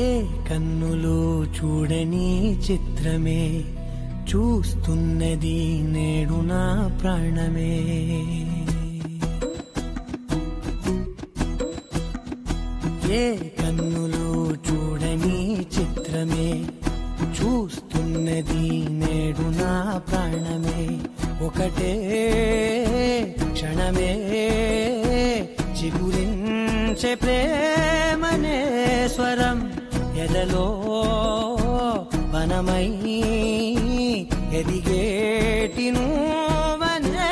ఏ కన్నులు చూడని చిత్రమే చూస్తున్నది నేడు నా ప్రాణమే. ఏ కన్నులు చూడని చిత్రమే చూస్తున్నది నేడు నా ప్రాణమే. ఒకటే క్షణమే చిగురించే ప్రేమనే స్వరం ఎదలో వనమై ఎదిగేటి నువ్వనే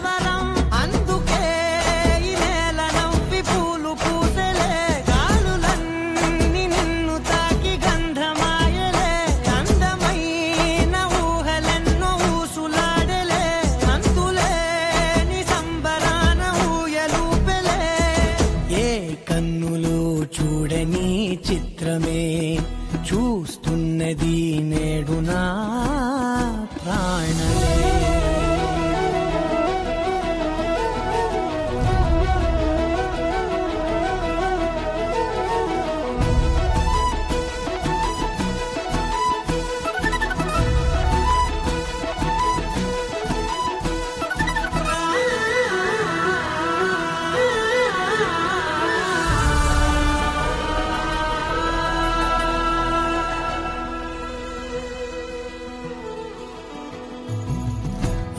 వరం. అందుకే ఈ నేల నవ్వి పూలు పూసలే, గాలులన్నీ నిన్ను తాకి గంధమాయలే. అందమైన ఊహలెన్నో ఊసులాడలే, అంతులేని సంబరాన ఊయలూపెలే. ఏ కన్నులు చూడని చిత్రమే చూస్తున్నది నేడు నా ప్రాణమే.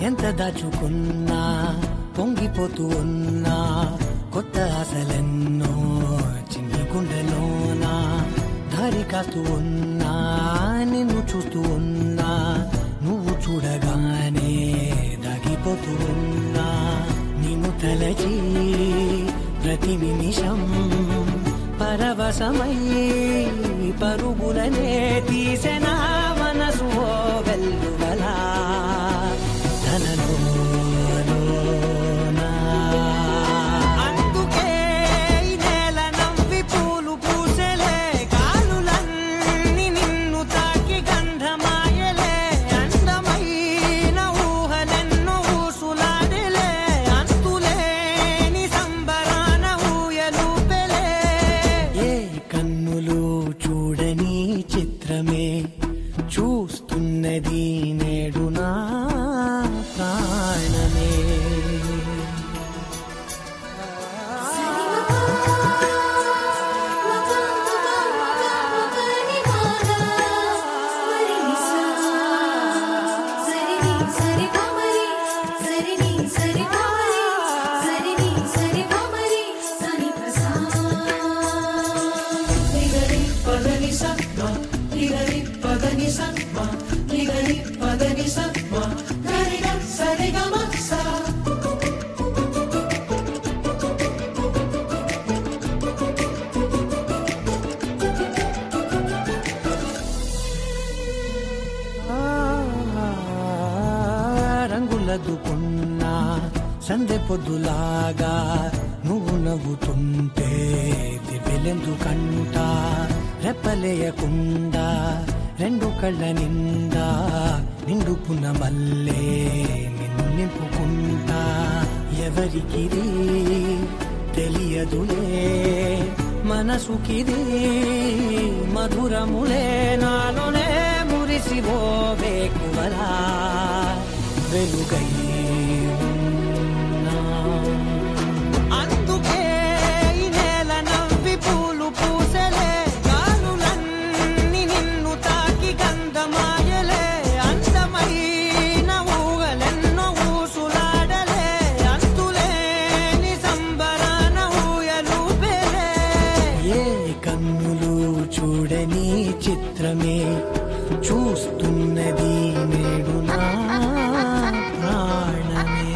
ఎంత దాచుకున్నా పొంగిపోతూ ఉన్నా, కొత్త ఆశలెన్నో చిన్ని గుండెలోనా దారి కాస్తూ ఉన్నా. నిన్ను చూస్తూ ఉన్నా, నువ్వు చూడగానే దాగిపోతూ ఉన్నా. నిన్ను తలచి ప్రతి నిమిషం పరవశమై పరుగులనే తీసెనా మనసు ఓ వెల్లువలా. అందుకే ఈ నేల నవ్వి పూలు పూసలే, గాలులన్నీ నిన్ను తాకి గంధమాయలే. అందమైన ఊహలెన్నో ఊసులాడలే, అంతులేని సంబరాన ఊయలూపెలే. ఏ కన్నులు చూడని చిత్రమే చూస్తున్నది నేడు నా ప్రాణమే. రంగులదుకున్నా సందె పొద్దులాగా నువ్వు నవ్వుతుంటే దివ్వెలెందుకంట. రెప్పలేయకుండా రెండు కళ్ళ నిండా నిండుకున్న మల్లే నిన్ను నింపుకుంటా. ఎవరికిది తెలియదులే మనసుకిది మధురములే, నాలోనే మురిసివో వేకువలా వెలుగై ఉన్నా. అందుకే ఈ నేల నవ్వి పూలు పూసలే, గాలులన్నీ నిన్ను తాకి గంధమాయలే. అందమైన ఊహలెన్నో ఊసులాడలే, అంతులేని సంబరాన ఊయలూపెలే. ఏ కన్నులు చూడని చిత్రమే చూస్తున్నది నేడు నా ప్రాణమే.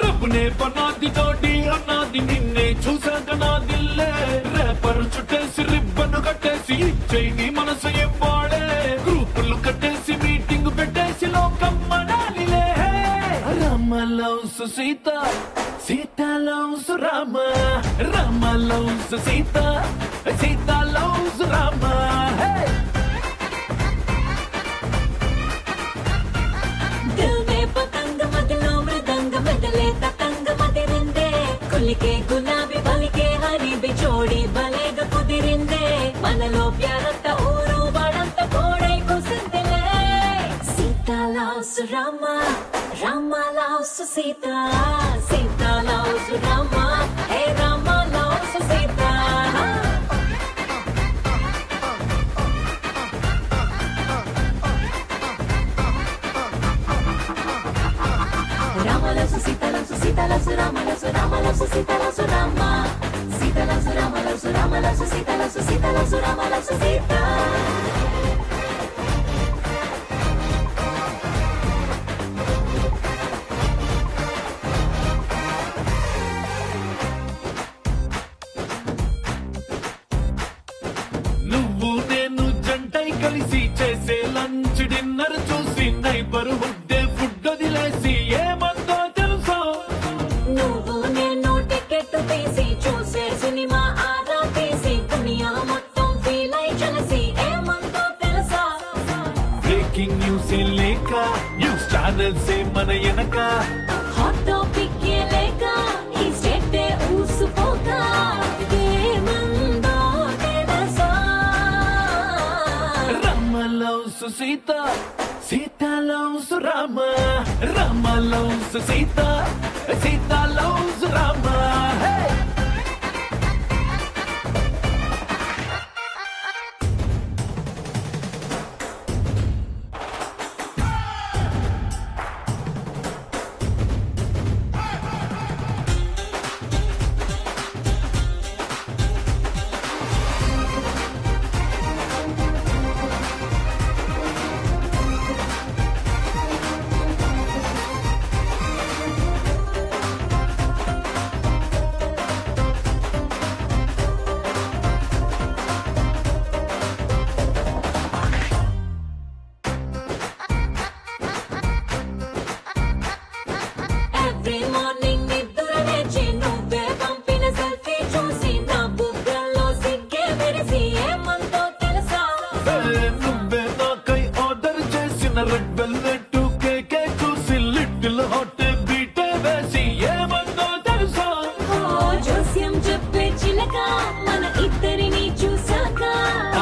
రబ్బునే పనాది తోటి అన్నాది నిన్నే చూసాక నా దిల్లే. రేపరు చుట్టేసి రిబ్బను కట్టేసి ఇచ్చేయి మనసు ఇవ్వాడే. గ్రూపులు కట్టేసి మీటింగ్ పెట్టేసి లోకం మనాలిలే. రమ్మ love సుసీత Sita loves Rama, Rama loves Sita, Sita loves Rama. Hey! दिल में पतंग मगलो मृदंग बदले ततंग मदिरिंदे कुलिके गुलाबी बलिके हरी बिचोड़ी बलेग कुदिरिंदे मनलो प्यारंत ऊरू बड़ंत कोड़े कुसिंदिले Sita loves Rama, Rama loves Sita, Sita loves Rama, hey Rama loves Sita. Rama loves Sita, loves Sita, loves Rama, loves Rama, loves Sita, loves Rama. Sita loves Rama, loves Rama, loves Sita, loves Sita, loves Rama, loves Sita. నువ్వు నేను జంటై కలిసి చేసే lunch dinner చూసి neighbour హుడ్డే food వదిలేసి ఏమందో తెలుసా నువ్వు నేను ticket తీసి చూసే సినిమా ఆరా తీసి దునియా మొత్తం ఫీల్ అయి చలసి ఏమందో తెలుసా బ్రేకింగ్ న్యూస్ లేక న్యూస్ ఛానల్స్ మన వెనక హాట్ టాపిక్ లేక ఈ స్టేట్ ఊసుకోక ఏమందో తెలుసా Rama loves Sita, Sita loves Rama, Rama loves Sita, Sita loves Rama. Hey! Every morning నిద్ర లేచి నువ్వే పంపిన సెల్ఫీ చూసి నా బుగ్గల్లో సిగ్గే మెరిసి ఏమందో తెలుసా నువ్వే నాకై ఆర్డర్ చేసిన రెడ్ వెల్వెట్ కేకే చూసి లిటిల్ హాట్ బీటే వేసి ఏమందో తెలుసా ఓ జోస్యం చెప్పే చిలక మన ఇద్దరిని చూసాక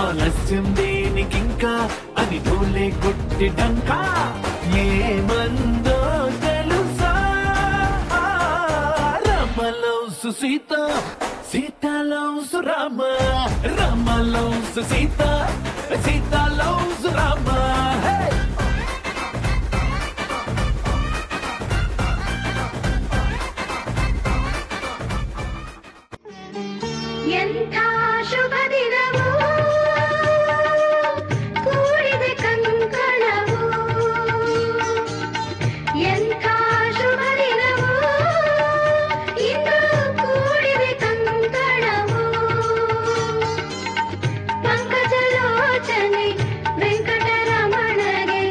ఆలస్యం దేనికింకా అని డోలే కొట్టి డంకా ఏమందో తెలుసా Rama loves Sita, Sita loves Rama, Rama loves Sita, Sita loves Rama. Hey! ಎಂಥ ಶುಭ ದಿನವೋ ಕೂಡಿದೆ ಕಂಕಣವು ಎಂಥ ಶುಭ ದಿನವೋ ಇಂದು ಕೂಡಿದೆ ಕಂಕಣವು ಪಂಕಜಲೋಚನೆ ವೆಂಕಟರಮಣಗೆ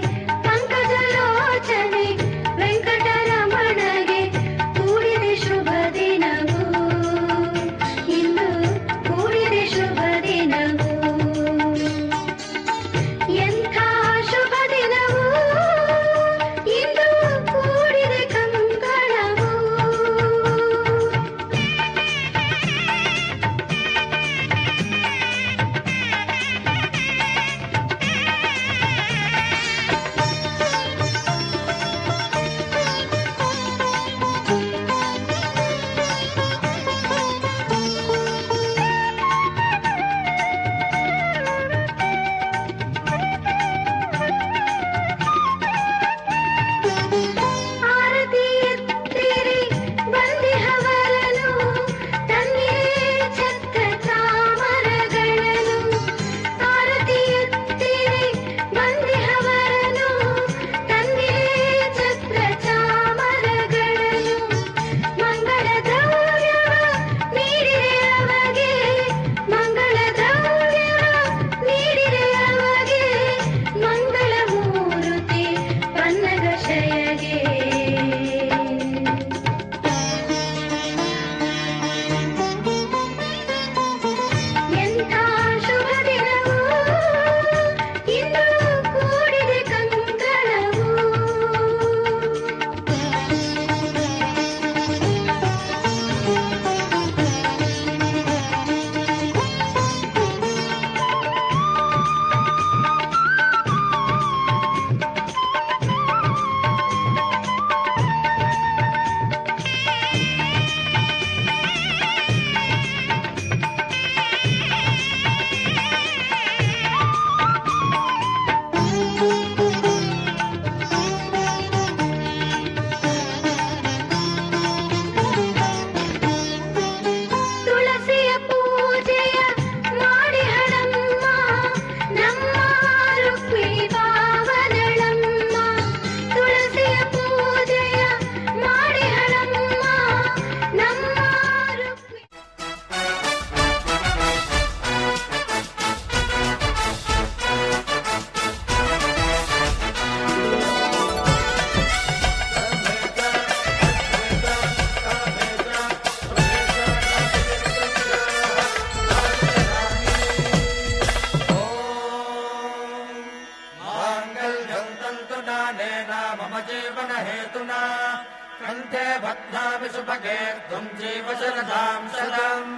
मध्ये भद्रामि सुभगे त्वं जीव शरदां शतम्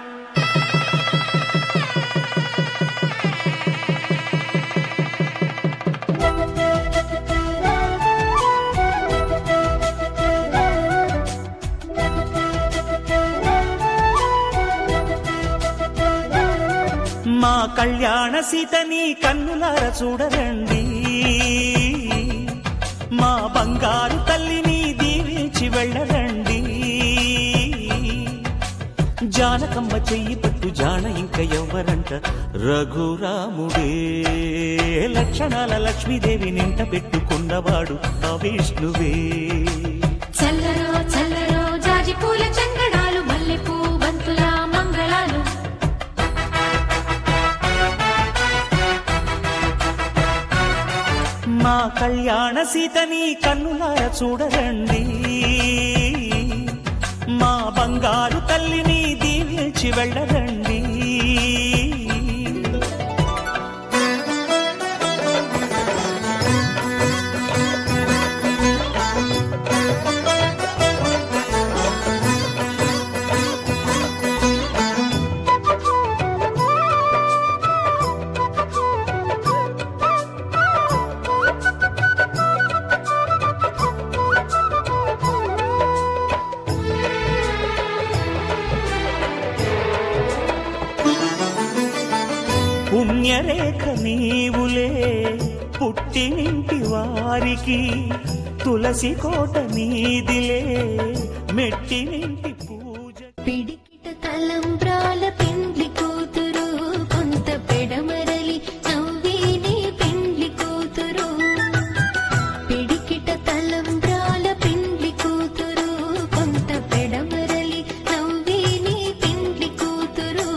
మా కళ్యాణ సీతని కన్నులార చూడరండి, మా బంగారు తల్లిని దీవించి వెళ్ళరండి. జానకమ్మ చెయ్యి పట్టు జాన ఇంక ఎవ్వరంట, రఘురాముడే లక్షణాల లక్ష్మీదేవి నింట పెట్టుకున్నవాడు ఆ విష్ణువే. చల్లరో చల్లరో జాజి పూల చంగడాలు, మల్లెపూ బంతుల మంగళాలు. మా కళ్యాణ సీతని కన్నులార చూడరండి, మా బంగారు తల్లిని దీవించి వెళ్ళరండి. పుణ్యరేఖ నీవులే పుట్టినింటి వారికి, తులసి కోట నీదిలే మెట్టినింటి పూజ. పిడికిట తలంబ్రాల పెండ్లి కూతురు, కొంత పెడమరలి నవ్విని పెండ్లి కూతురు. పిడికిట తలంబ్రాల పెండ్లి కూతురు, కొంత పెడమరలి నవ్విని పెండ్లి కూతురు.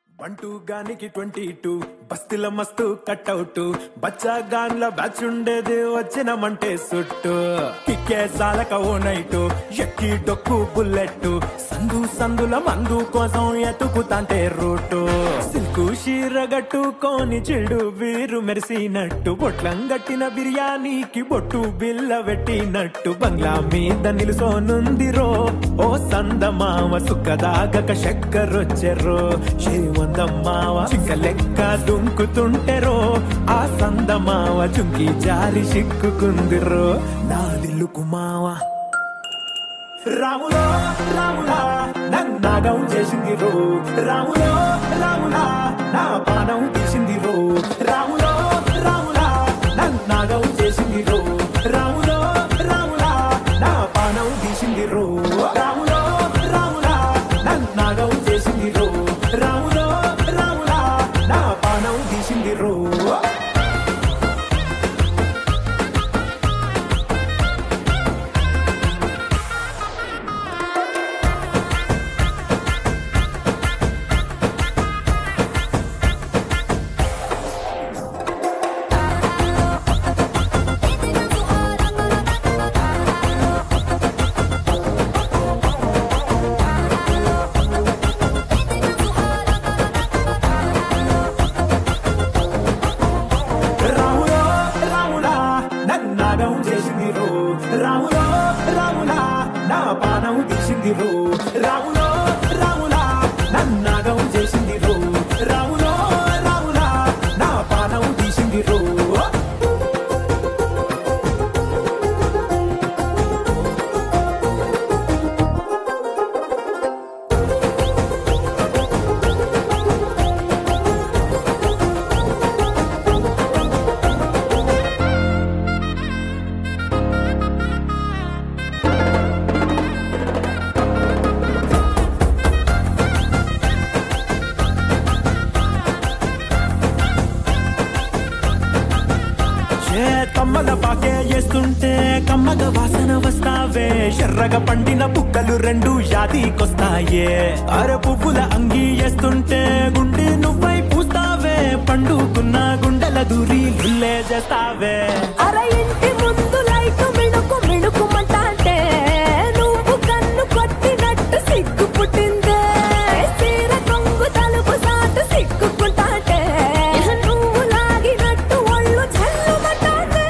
బంటూ గానికి 22 బస్తిల మస్తు కట్అవుట్ బచ్చా గాన్ల బ్యాచ్ ఉండేది వచ్చినమంటే సుట్టు కిక్కే సాలక ఓ నైటు ఎక్కి డొక్కు బుల్లెట్ సందు సందుల మందు కోసం ఎతుకుతాంటే రూటు సిల్కు షీరగట్టుకోని చెడు వీరు మెరిసినట్టు బొట్లం గట్టిన బిర్యానీకి బొట్టు బిల్ల పెట్టినట్టు బంగ్లా మీద నిలుసోనుందిరో ఓ సందమామ సుక్కదాగక చక్కరొచ్చెరో శ్రీమందమ్మావ చిక్క లెక్క దుంకుతుంటెరో ఆ సందమావ చుంకి జారి సిక్కుకుందిరో నాదిల్లుకు మావ రాములో రాములా నన్నాగం చేసిందిరో రాములో రాములా నా పానం తీసిందిరో రాములో రాములా నన్నాగం చేసిందిరో రాములో రాములా నా పానం తీసిందిరో రాములో రాములా నన్నాగం చేసిందిరో రాములో రాములా నా తీసింది రో రాములో రాములా నా పానం తీసింది రో రాములో రాములా నన్నాగం చేసింది రో రాములో రాములా నా పానం తీసింది రో కమ్మల పాకే చేస్తుంటే కమ్మగ వాసన వస్తావే ఎర్రగా పండిన బుక్కలు రెండు యాదికొస్తాయే అర పువ్వుల అంగి వేస్తుంటే గుండె నువ్వై పూస్తావే పండుకున్న గుండెల దూరి లుల్లే చేస్తావే అర ఇంటి ముందు లైట్ మిణుకు మిణుకుమంటే నువ్వు కన్ను కొట్టినట్టు సిగ్గు పుట్టిందే చీర కొంగు తలుపు సాటు సిగ్గుకుంటాంటే నువ్వు లాగినట్టు ఒళ్ళు చల్లుమంటాంటే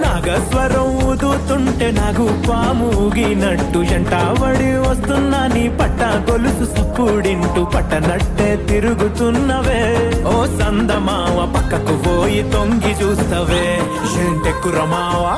నాగస్వరం ఊదుతుంటే నాకు పాముగినట్టు ఎంటావడి వస్తున్నా నీ పట్ట గొలుసు సప్పుడింటూ పట్టనట్టే తిరుగుతున్నవే ఓ సందమావ పక్కకు పోయి తొంగి చూస్తవే ఏంటెక్కురమావా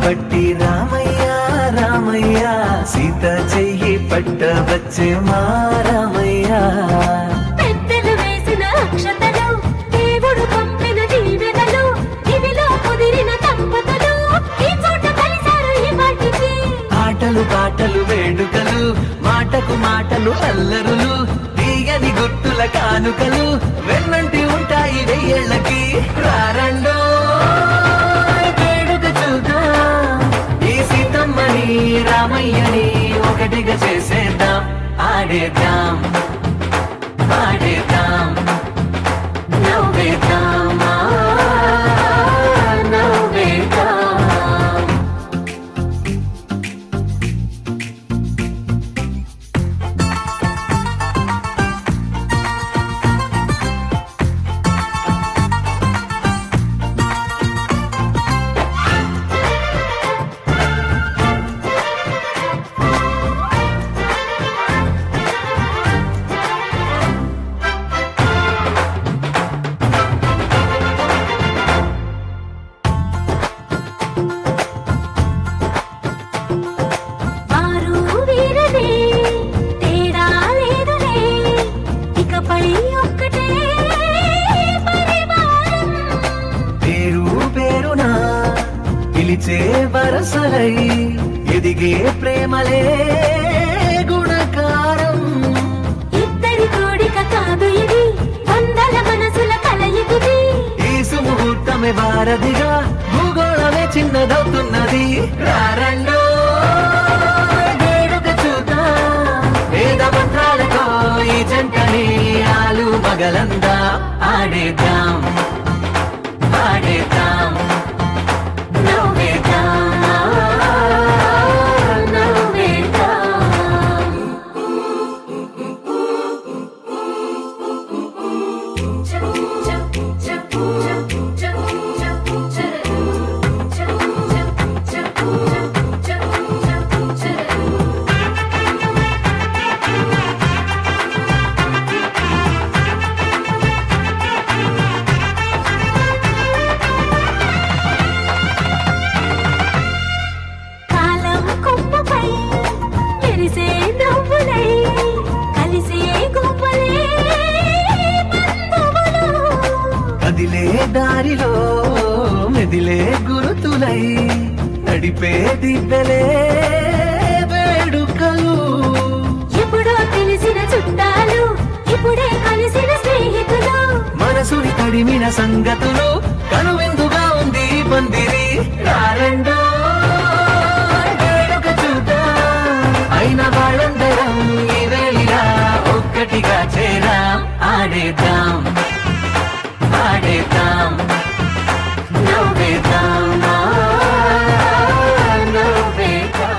బట్టి రామయ్య రామయ్య సీత చెయ్యి పట్టవచ్చే మా రామయ్య పెద్దలు వేసిన అక్షతలు దేవుడు పంపిన దీవెనలు ఇవిలో కుదిరిన దంపతులు ఈ చోట కలిసారు ఈ వాటికి ఆటలు పాటలు వేడుకలు మాటకు మాటలు అల్లరులు తీయని గుర్తుల కానుకలు వెన్నంటి ఉంటాయి వెయ్యేళ్ళకి రారండో రామయ్యని ఒకటిగా చేసేద్దాం ఆడేద్దాం ఆడేద్దాం నవ్వేద్దాం నవ్వేద్దాం వరసలై ఎదిగే ప్రేమలే గుణకారం. ఇద్దరి కోడిక కాదు ఇది, వందల మనసుల కలయికిది. ఈ సుముహూర్తమే వారధిగా భూగోళమే చిన్నదవుతున్నది. రారండో వేడుక చూద్దాం, వేద మంత్రాలతో ఈ జంటని ఆలు మగలందా ఆడేద్దాం ఆడేద్దాం నవ్వేద్దాం నవ్వేద్దాం. కాలం కుప్పపై మెరిసే నవ్వులై కలిసే గుంపులే బంధువులు. కదిలే దారిలో మెదిలే గురుతులై నడిపే దివ్యలే వేడుకలు. ఎప్పుడో తెలిసిన చుట్టాలు, ఇప్పుడే కలిసిన స్నేహితులు. మనసుని తడిమిన సంగతులు కనువిందుగా ఉంది ఈ పందిరి. రారండో వేడుక చూద్దాం, అయిన వాళ్ళందరం ఈ వేళ ఒక్కటిగా చేరాం. ఆడేద్దాం ఆడేద్దాం నవ్వేద్దాం నవ్వేద్దాం.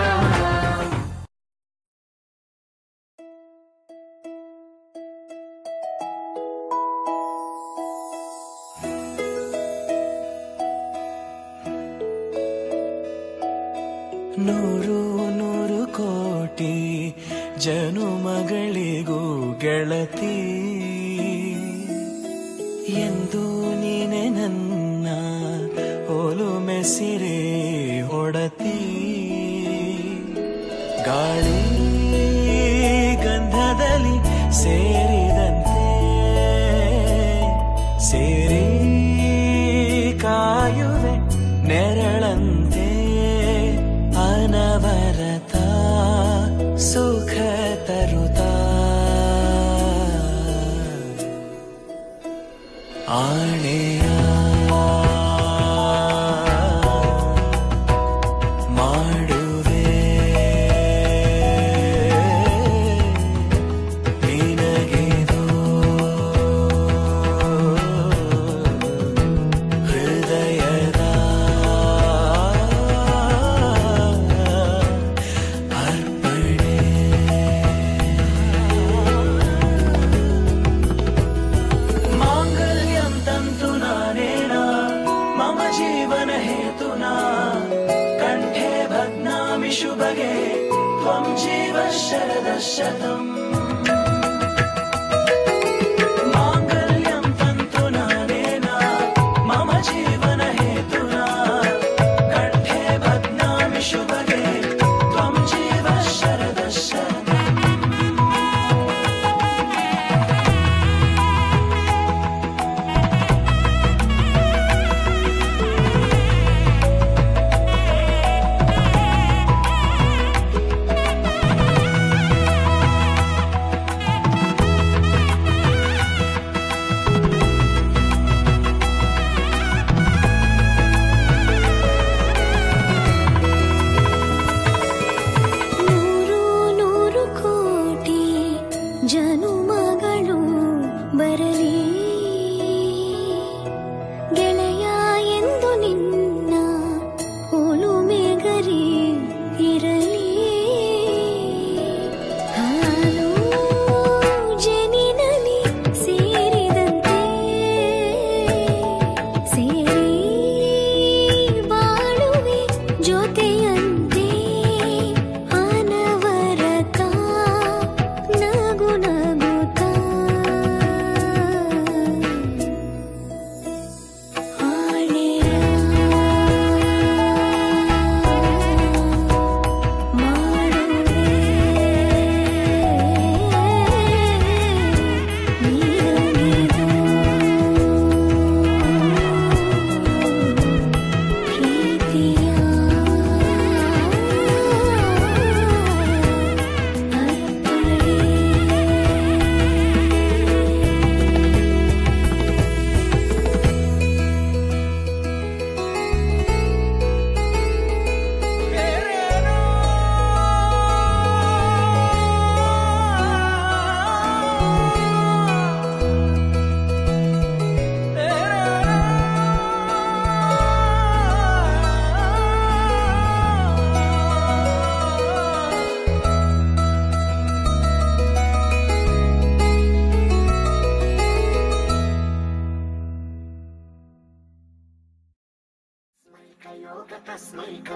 ನೂರು ನೂರು ಕೋಟಿ ಜನುಮಗಳಿಗೂ ಗೆಳತಿ, ಎಂದು ನೀನೆ ನನ್ನ ಓಲು ಮೆಸಿರೆ ಹೊಡತಿ. ಗಾಳಿ ಗಂಧದಲ್ಲಿ ಸೇರಿದಂತೆ ಸೇರಿ ಕಾಯುವೆ ನೆರಳಂತೆ. ಅನವರತ ಸುಖ ತರುತ್ತಾ ಆಣೆಯ ಮಾಡುವೆ ನಿನಗೆದು ಹೃದಯದ ಅರ್ಪಣೆ. ಮಾಂಗಲ್ಯಂ ತಂತು ನಾನೇನ ಮಮ ಜೀವನ ಹೇತುನಾ ಕಂಠೆ ಭಗ್ನಾಮಿ ಶುಭಗೆ ತ್ವಂ ಜೀವ ಶರದ ಶತಂ. ಮಾಂಗಲ್ಯಂ ತಂತು ನಾನೇನ ಮಮ ಜೀವನ ಹೇತುನಾ ಕಂಠೆ ಭಗ್ನಾಮಿ ಶುಭಗೆ ತ್ವಂ ಜೀವ ಶರದ ಶತಂ.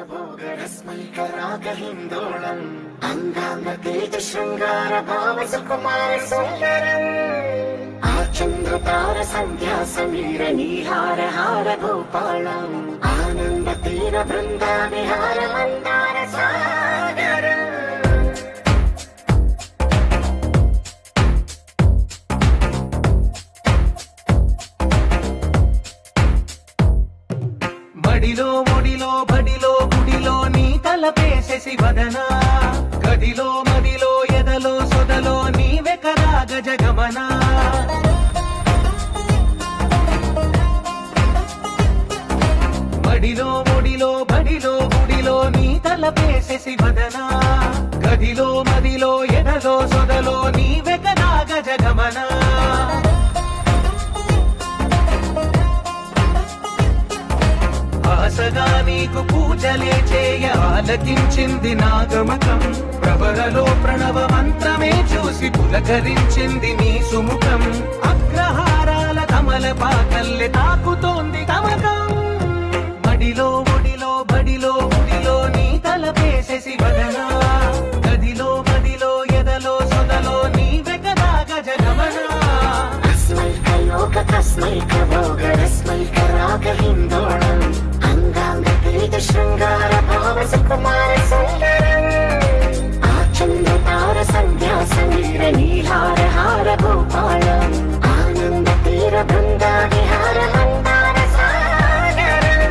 భోగరస్మైకరాగహిందోళం అంగాంగ తేజ శృంగార భావ సుకుమార సుందరం ఆచంద్రతార సంధ్యా సమీర నీహార హార భూపాళం ఆనంద తీర బృందా విహార మందార సాగరం బడిలో ఒడిలో బడిలో గుడిలో నీ తలపేసేసి వదనా గదిలో మదిలో ఎదలో సొదలో నీవే కదా గజగమనా బడిలో ఒడిలో బడిలో గుడిలో నీ తలపేసేసి వదనా గదిలో మదిలో ఎదలో సొదలో నీవే కదా గజగమనా ఆశగా నీకు పూజలే చేయ ఆలకించింది నాగమకం ప్రవరలో ప్రణవ మంత్రమే చూసి పులకరించింది నీ సుముఖం అగ్రహారాల కమల పాకల్లె తాకుతోంది తమకం బడిలో ఒడిలో బడిలో గుడిలో నీ తలపేసేసి వదనా గదిలో మదిలో ఎదలో సొదలో నీవే కదా గజగమనా తస్మైక భోగరస్మైకరాగహిందోళం అంగాంగ తేజ శృంగార భావ సుకుమార సుందరం ఆచంద్రతార సంధ్యా సమీర నీహార హార భూపాళం ఆనంద తీర బృందా విహార మందార సాగరం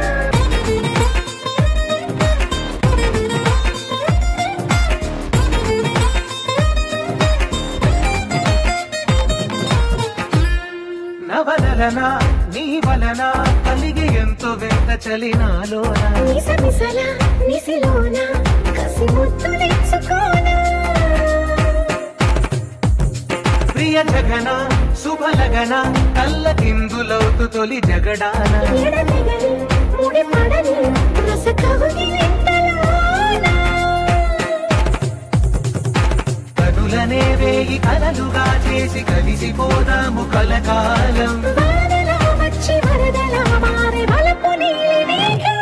నవలనా నీ వలన కలిగి ఎంతో వెంట చలినాలోనా నిసమిసల నిసిలోన కసి ముద్దు తెచ్చుకోనా ప్రియ జగన శుభలగన కళ్ళ కిందులవుతు తొలి జగడాన ఎడతెగని ముడి పడని రస కవుని వెంటలోనా కనులనే వేయి కలలుగా చేసి కలిసిపోదాము కలకాలం వరదలా వచ్చి వరదలా మారే వలపు నీలి మేఘం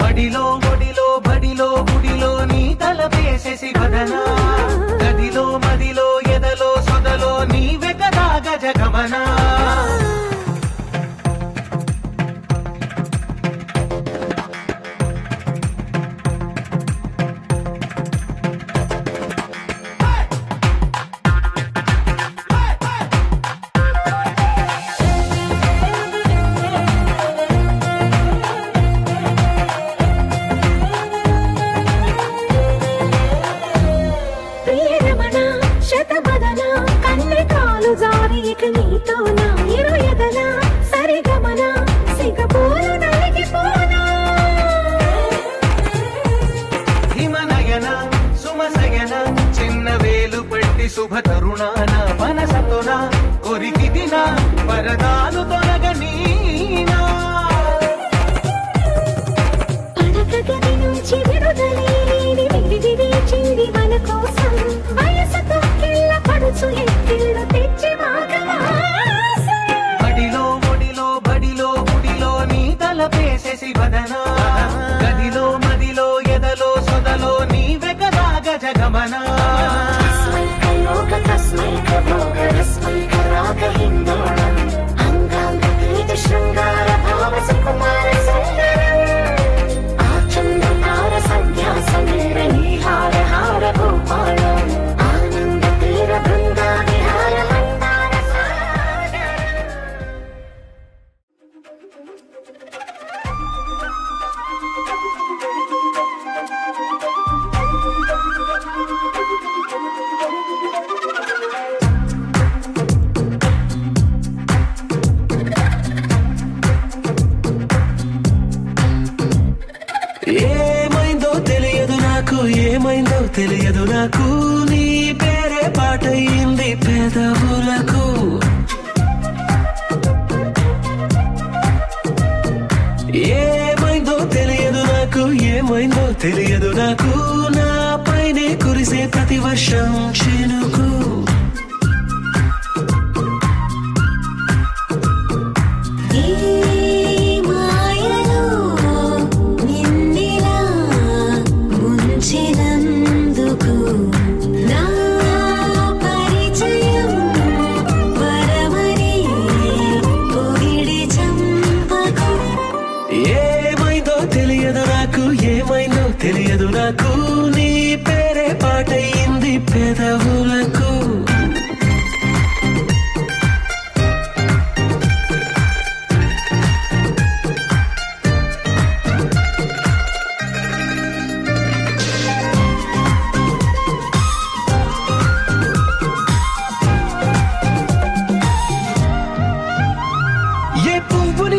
బడిలో ఒడిలో బడిలో గుడిలో నీ తలపేసేసి వదనా గదిలో మదిలో ఎదలో సొదలో నీవే కదా గజగమనా ప్రియరమణ శతబదన కన్నె కాలు జారి ఇక నీతోనా ఇరుయదన సరిగమన సిగపోలు నలిగిపోనా హిమనయన సుమసయన చిన్న వేలు పెట్టి శుభ తరుణాన మనసతోన కొరికి దిన వరదాలు తొలగనీనా పడకగది నుంచి విడుదలేని విడిది వేచింది మన కోసం వయసుతో కిల్ల పడుచు ఎత్తిళ్ళు తెచ్చి మాగవాసం బడిలో ఒడిలో బడిలో గుడిలో నీ తలపేసేసి వదనా గదిలో మదిలో ఎదలో సొదలో నీవే కదా గజగమనా తస్మైక భోగరస్మైకరాగహిందోళం అంగాంగ తేజ శృంగార భావ సుకుమార సుందరం ఆచంద్రతార సంధ్యా సమీర నీహార హార భూపాళం ఆనంద తీర బృందా విహార మందార సాగరం ఏమైందో తెలియదు నాకు ఏమైందో తెలియదు నాకు నీ పేరే పాటయింది పెదవులకు ఏమైందో తెలియదు నాకు ఏమైందో తెలియదు నాకు నా పైనే కురిసే ప్రతి వర్షం చినుకు మాయలో నిన్నిలా తెలియదు నాకు నీ పేరే పాటయింది పెదవులకు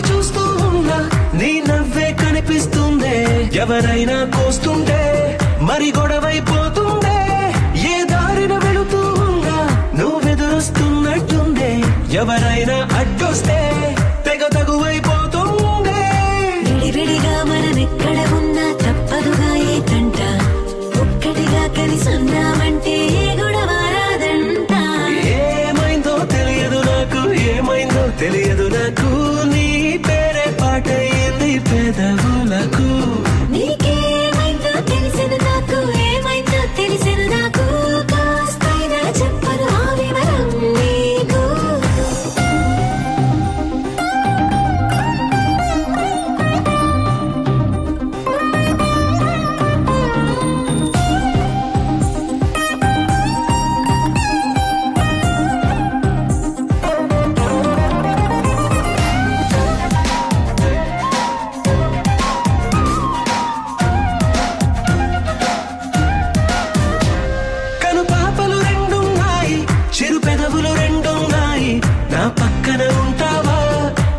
చూస్తూ ఉన్నా నీ నవ్వే కనిపిస్తుందే ఎవరైనా కోస్తుంటే మరి గొడవైపోతుందే ఏ దారిన వెళుతూ ఉన్నా నువ్వెదురుస్తున్నట్టుందే ఎవరైనా అడ్డొస్తే తెగ తగువైపోతుందే విడివిడిగా మనమెక్కడ ఉన్నా తప్పదుగా ఏ తంట ఒక్కటిగా కలిసి ఉన్నామంటే గొడవ రాదంట ఏమైందో తెలియదు నాకు ఏమైందో తెలియదు నాకు నీ పేరే పాటయింది పెదవులకు నీకేమైందో తెలిసిన నాకు ఏమైందో తెలిసిన నాకు కాస్తైనా చెప్పను ఆ వివరం నీకు పక్కన ఉంటావా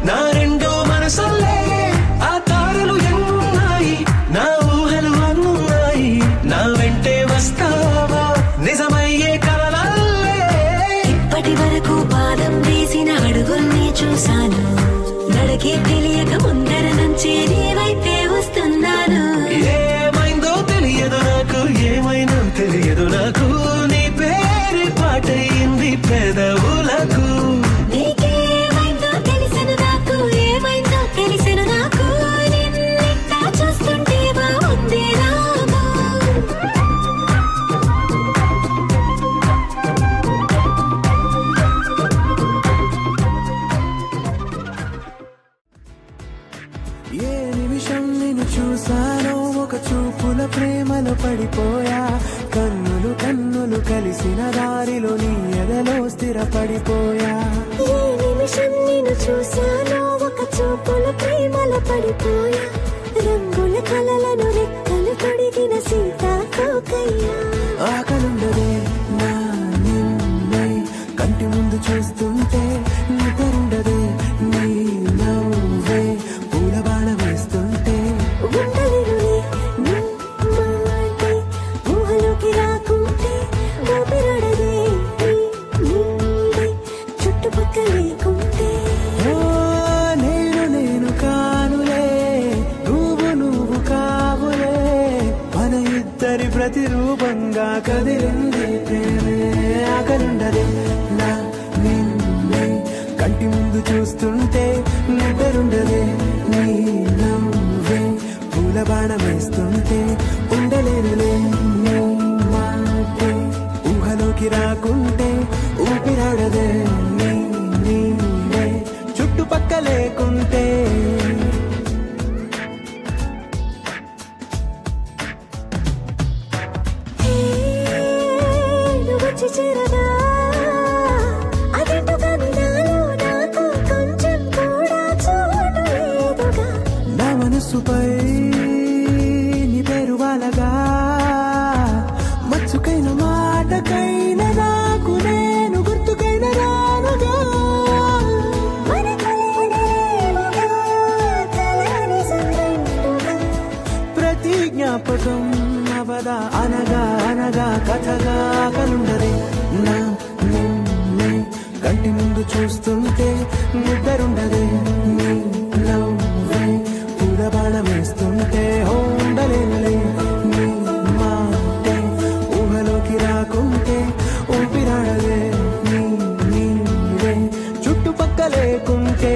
నా రెండో మనసల్లే ఆ తారలు ఎన్నున్నాయి నా ఊహలు అన్నున్నాయి నా వెంటే వస్తావా నిజమయ్యే కలలల్లే ఇప్పటి వరకు పాదం వేసిన అడుగుల్ని చూశాను నడకే తెలియక ముందర నుంచి నీ వైపే వస్తున్నాను ఏమైందో తెలియదు నాకు ఏమైందో తెలియదు నాకు నీ పేరు పాటయింది పెదవులకు ఏ నిమిషం నిన్ను చూసానో ఒక చూపుల ప్రేమలో పడిపోయా కన్నులు కన్నులు కలిసిన దారిలో నీ ఎదలో స్థిరపడిపోయా ఏ నిమిషం నిన్ను చూసానో ఒక చూపుల ప్రేమలో పడిపోయా రంగుల కలలను రెక్కలు తొడిగిన సీతాకోకయ్యా ఆకలుండదే నా నిన్నే కంటి ముందు చూస్తుంటే నిద్రుండదే నీ నవ్వే పూల బాణ వేస్తుంటే ఉండలేనులే నీ మాటే ఊహలోకి రాకుంటే ఊపిరాడదే నీ నీడే చుట్టుపక్కల లేకుంటే నేను కానులే నువ్వు కావులే మన ఇద్దరి ప్రతిరూపంగా కదిలింది ప్రేమే ఆకలుండదే నా నిన్నే కంటి ముందు చూస్తుంటే నిద్రుండదే నీ నవ్వే పూల బాణం వేస్తుంటే ఉండలేనులే నీ మాటే ఊహలోకి రాకుంటే ఊపిరాడదే నీ నీడే చుట్టుపక్క లేకుంటే వచ్చి చేరదా అదేంటో కానీ నాలో నాకు కొంచెం కూడా చోటు లేదుగా నా మనసుపై నీ పేరు వాలగా మచ్చుకైన మాటకైన నాకు నేను గుర్తుకైన రానుగా మన కలయినేలుగా కలని సంగంటుగా ప్రతి జ్ఞాపకం అవదా అనగా అనగా కథగా కలుండదే నా నిన్నే కంటి ముందు చూస్తుంటే నిద్రుండదే నీ నవ్వే పూల బాణం వేస్తుంటే ఉండలేనులే నీ మాటే ఊహలోకి రాకుంటే ఊపిరాడదే నీ నీడే చుట్టుపక్క లేకుంటే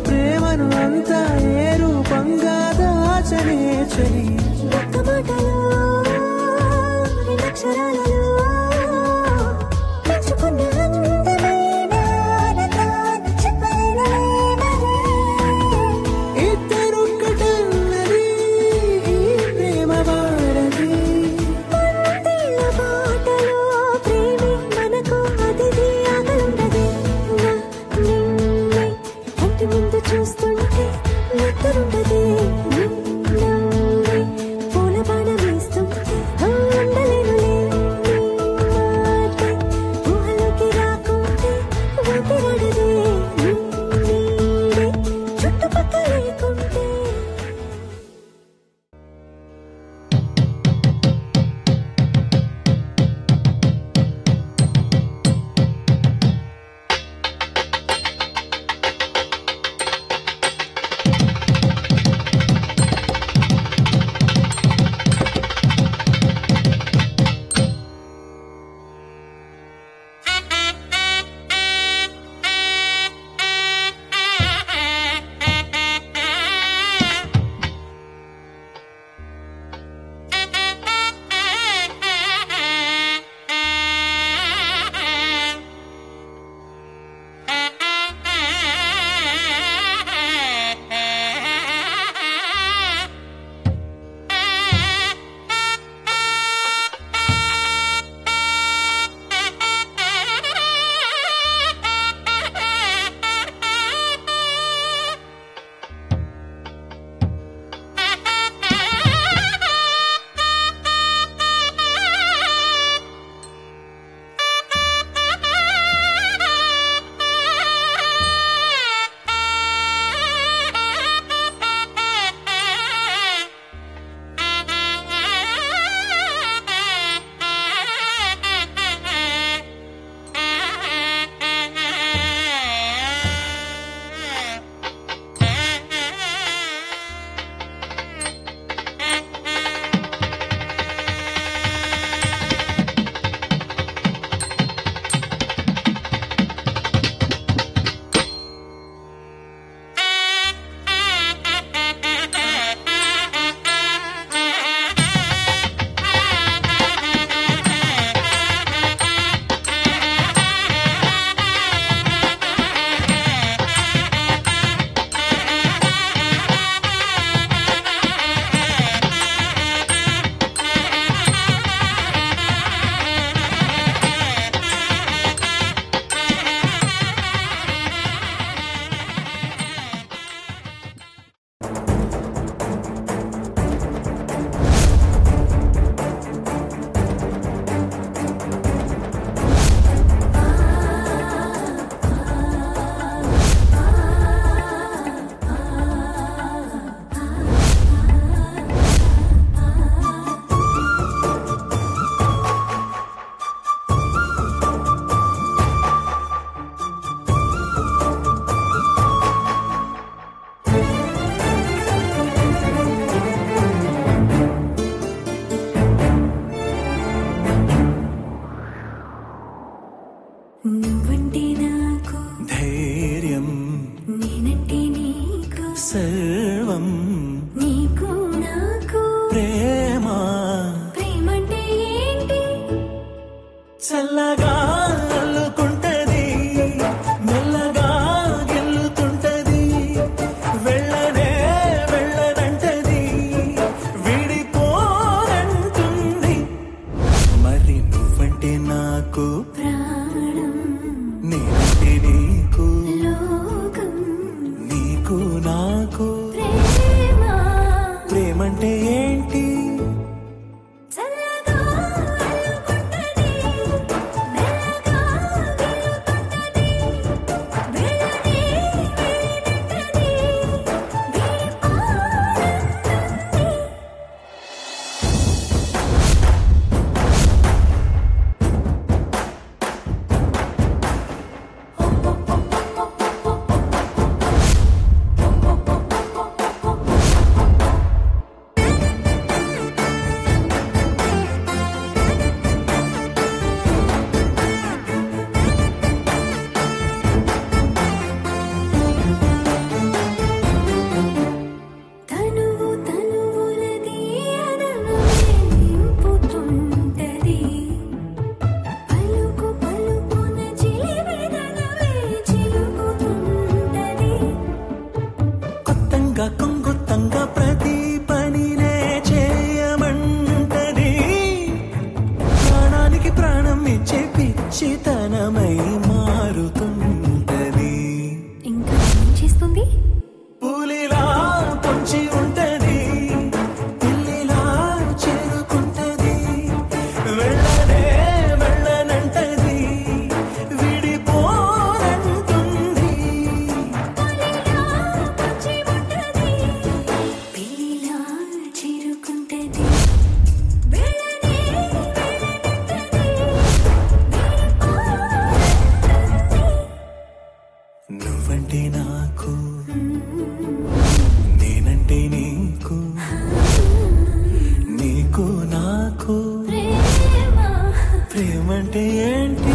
ప్రేమను అంతా ఏ రూపంగా దాచనే చలి ఒక్క మాటలో రెండక్షరాలలో పెంచుకున్న అందమైన ఆనందాన్ని చెప్పలేమని ఇద్దరొక్కటన్నది ఈ ప్రేమ వారది పందిళ్ళ బాటలో ప్రేమే మనకు అతిథి ఆగలుండదు నిన్నే ఇంటి ముందు చూస్తుంటే నిద్రుండదే నిన్నే పూల బాణం వేస్తుంటే ఉండలేనులే నీ మాటే ఊహలోకి రాకుంటే ఊపిరాడదే నీడే చుట్టుపక్కల లేకుంటే నువ్వంటే నాకు ధైర్యం నేనంటే నీకు సర్వం నీకు నాకు ప్రేమ ప్రేమంటే ఏంటి చల్లగా అల్లుకుంటది మెల్లగా గెల్లుతుంటది వెళ్ళనే వెళ్ళనంటది విడిపోనంటుంది మరి నువ్వంటే నాకు ప్రాణం నేనంటే నీకు లోకం నీకు నాకు తంగ కొంగు తంగ ప్రతి పనినే చేయమంటది ప్రాణానికి ప్రాణం ఇచ్చే పిచ్చితనమై మారుతుంటది ఇంకా ఏం చేస్తుంది పులిలా పొంచి ఉంటది పిల్లిలా చేరుకుంటది వెళ్ళనే వెళ్ళనంటది విడిపోనంటుంది పిల్లిలా చేరుకుంటది నువ్వంటే నాకు నేనంటే నీకు నీకు నాకు ప్రేమంటే ఏంటి